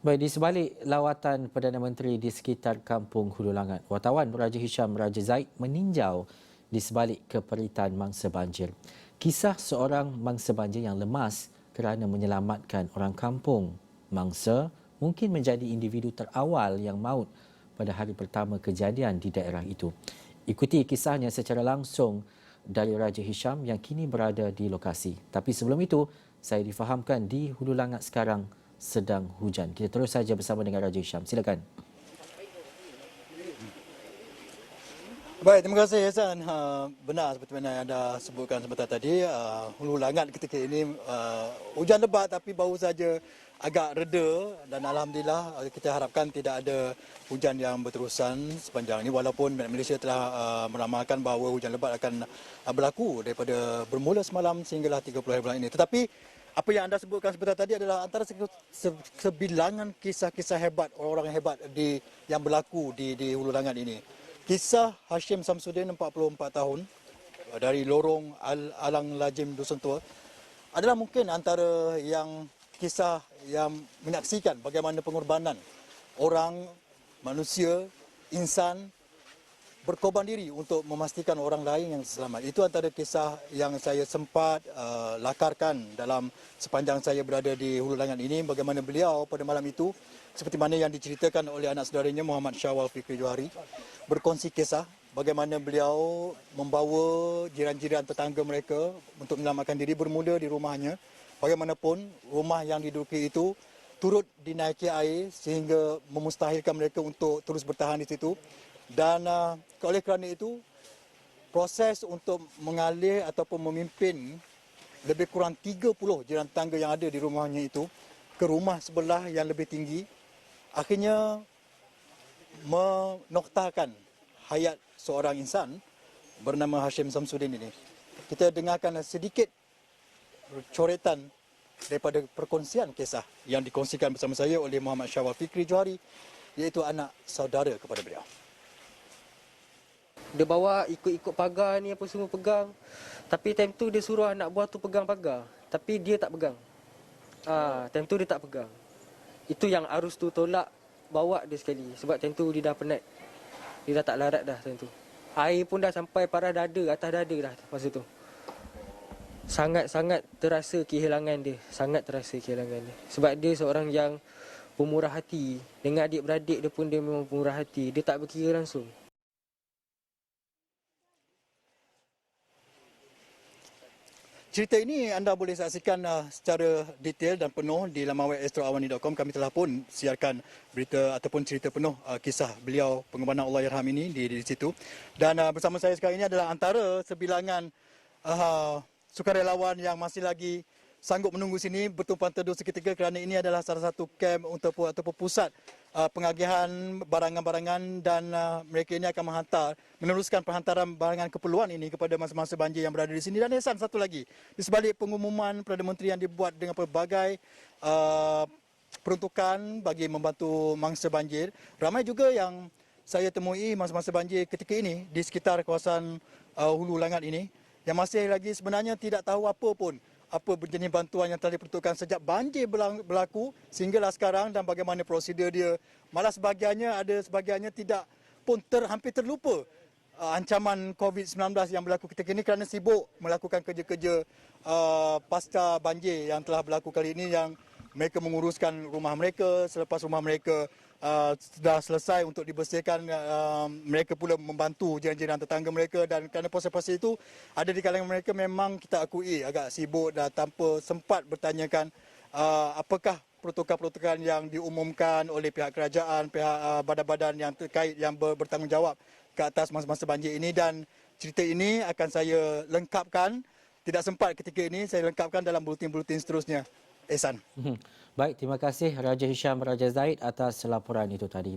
Baik, di sebalik lawatan Perdana Menteri di sekitar kampung Hulu Langat, wartawan Raja Hisham Raja Zaid meninjau di sebalik keperitan mangsa banjir. Kisah seorang mangsa banjir yang lemas kerana menyelamatkan orang kampung. Mangsa mungkin menjadi individu terawal yang maut pada hari pertama kejadian di daerah itu. Ikuti kisahnya secara langsung dari Raja Hisham yang kini berada di lokasi. Tapi sebelum itu, saya difahamkan di Hulu Langat sekarang sedang hujan. Kita terus saja bersama dengan Raja Hisham. Silakan. Baik, terima kasih Hasan. Benar seperti mana yang anda sebutkan sebentar tadi, Hulu Langat ketika ini hujan lebat tapi baru saja agak reda dan alhamdulillah kita harapkan tidak ada hujan yang berterusan sepanjang ini walaupun Malaysia telah meramalkan bahawa hujan lebat akan berlaku daripada bermula semalam sehinggalah 30 hari bulan ini. Tetapi apa yang anda sebutkan sebentar tadi adalah antara sebilangan kisah-kisah hebat, orang-orang hebat yang berlaku di Hulu Langat ini. Kisah Hashim Samsudin, 44 tahun, dari lorong Alang Lajim Dusun Tua, adalah mungkin antara yang kisah yang menyaksikan bagaimana pengorbanan orang, manusia, insan berkorban diri untuk memastikan orang lain yang selamat. Itu antara kisah yang saya sempat lakarkan dalam sepanjang saya berada di Hulu Langat ini, bagaimana beliau pada malam itu, seperti mana yang diceritakan oleh anak saudaranya Muhammad Syawal Fikri Johari, berkongsi kisah bagaimana beliau membawa jiran-jiran tetangga mereka untuk menyelamatkan diri bermula di rumahnya. Bagaimanapun, rumah yang diduduki itu turut dinaiki air sehingga memustahilkan mereka untuk terus bertahan di situ. Dan oleh kerana itu, proses untuk mengalih ataupun memimpin lebih kurang 30 jiran tetangga yang ada di rumahnya itu ke rumah sebelah yang lebih tinggi, akhirnya menoktakan hayat seorang insan bernama Hashim Samsudin ini. Kita dengarkan sedikit coretan daripada perkongsian kisah yang dikongsikan bersama saya oleh Muhammad Syawal Fikri Johari, iaitu anak saudara kepada beliau. Dia bawa ikut-ikut pagar ni apa semua pegang. Tapi time tu dia suruh anak buah tu pegang pagar. Tapi dia tak pegang. Time tu dia tak pegang. Itu yang arus tu tolak bawa dia sekali. Sebab time tu dia dah penat. Dia dah tak larat dah time tu. Air pun dah sampai parah dada, atas dada dah masa tu. Sangat-sangat terasa kehilangan dia. Sangat terasa kehilangan dia. Sebab dia seorang yang pemurah hati. Dengan adik-beradik dia pun dia memang pemurah hati. Dia tak berkira langsung. Cerita ini anda boleh saksikan secara detail dan penuh di laman web astroawani.com. Kami telah pun siarkan berita ataupun cerita penuh kisah beliau pengorbanan Allahyarham ini di situ. Dan bersama saya sekarang ini adalah antara sebilangan sukarelawan yang masih lagi sanggup menunggu sini bertumpang teduh seketika kerana ini adalah salah satu kamp ataupun pusat pengagihan barangan-barangan dan mereka ini akan meneruskan penghantaran barangan keperluan ini kepada masa-masa banjir yang berada di sini. Dan Hasan, satu lagi, di sebalik pengumuman Perdana Menteri yang dibuat dengan pelbagai peruntukan bagi membantu mangsa banjir, ramai juga yang saya temui masa-masa banjir ketika ini di sekitar kawasan Hulu Langat ini yang masih lagi sebenarnya tidak tahu apa pun apa jenis bantuan yang telah diperuntukkan sejak banjir berlaku sehinggalah sekarang dan bagaimana prosedur dia. Malah sebahagiannya tidak pun hampir terlupa ancaman COVID-19 yang berlaku ketika ini kerana sibuk melakukan kerja-kerja pasca banjir yang telah berlaku kali ini, yang mereka menguruskan rumah mereka. Selepas rumah mereka sudah selesai untuk dibersihkan, mereka pula membantu jiran-jiran tetangga mereka. Dan kerana proses-proses itu ada di kalangan mereka, memang kita akui agak sibuk dan tanpa sempat bertanyakan apakah peruntukan-peruntukan yang diumumkan oleh pihak kerajaan, pihak badan-badan yang terkait yang bertanggungjawab ke atas masa-masa banjir ini. Dan cerita ini akan saya lengkapkan, tidak sempat ketika ini, saya lengkapkan dalam buletin-buletin seterusnya. Ehsan. Baik, terima kasih Raja Hisham Raja Zaid atas laporan itu tadi.